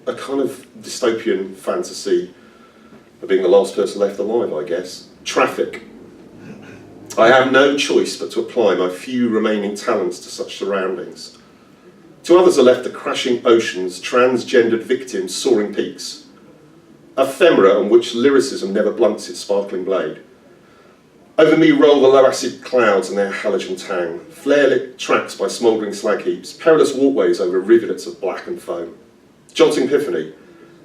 a kind of dystopian fantasy of being the last person left alive, I guess. Traffic. I have no choice but to apply my few remaining talents to such surroundings. To others are left the crashing oceans, transgendered victims, soaring peaks. Ephemera on which lyricism never blunts its sparkling blade. Over me roll the low-acid clouds and their halogen tang, flare-lit tracks by smouldering slag heaps, perilous walkways over rivulets of black and foam. Jolting epiphany,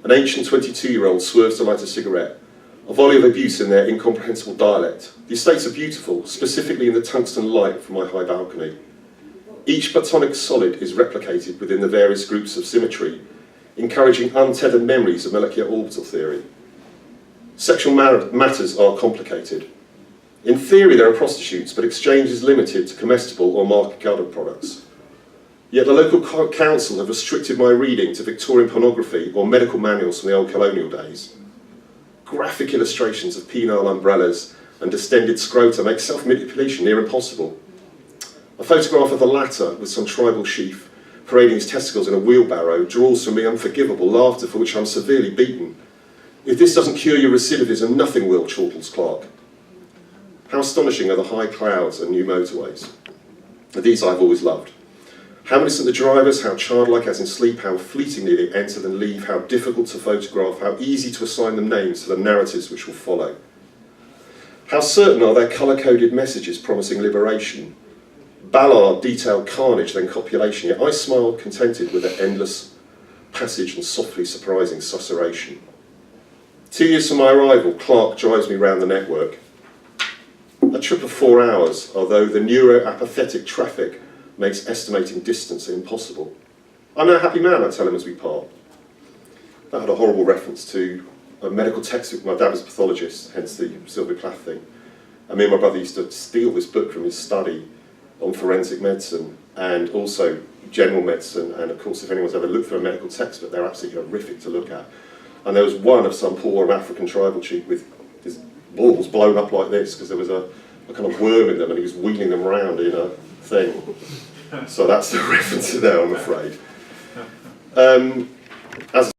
an ancient 22-year-old swerves to light a cigarette, a volley of abuse in their incomprehensible dialect. The estates are beautiful, specifically in the tungsten light from my high balcony. Each platonic solid is replicated within the various groups of symmetry, encouraging untethered memories of molecular orbital theory. Sexual matters are complicated. In theory there are prostitutes, but exchange is limited to comestible or market-garden products. Yet the local council have restricted my reading to Victorian pornography or medical manuals from the old colonial days. Graphic illustrations of penile umbrellas and distended scrota make self-manipulation near impossible. A photograph of the latter with some tribal chief parading his testicles in a wheelbarrow draws from me unforgivable laughter for which I'm severely beaten. If this doesn't cure your recidivism, nothing will, chortles Clark. How astonishing are the high clouds and new motorways. These I've always loved. How innocent the drivers, how childlike as in sleep, how fleetingly they enter and leave, how difficult to photograph, how easy to assign them names for the narratives which will follow. How certain are their colour-coded messages promising liberation. Ballard detailed carnage, then copulation, yet I smile contented with their endless passage and softly surprising susurration. 2 years from my arrival, Clark drives me round the network. A trip of 4 hours, although the neuro-apathetic traffic makes estimating distance impossible. I'm now a happy man, I tell him as we part. That had a horrible reference to a medical textbook. My dad was a pathologist, hence the Sylvia Plath thing. And me and my brother used to steal this book from his study on forensic medicine and also general medicine. And of course, if anyone's ever looked through a medical textbook, they're absolutely horrific to look at. And there was one of some poor African tribal chief with his balls blown up like this because there was a kind of worm in them and he was wheeling them around in a thing. So that's the reference there, I'm afraid. As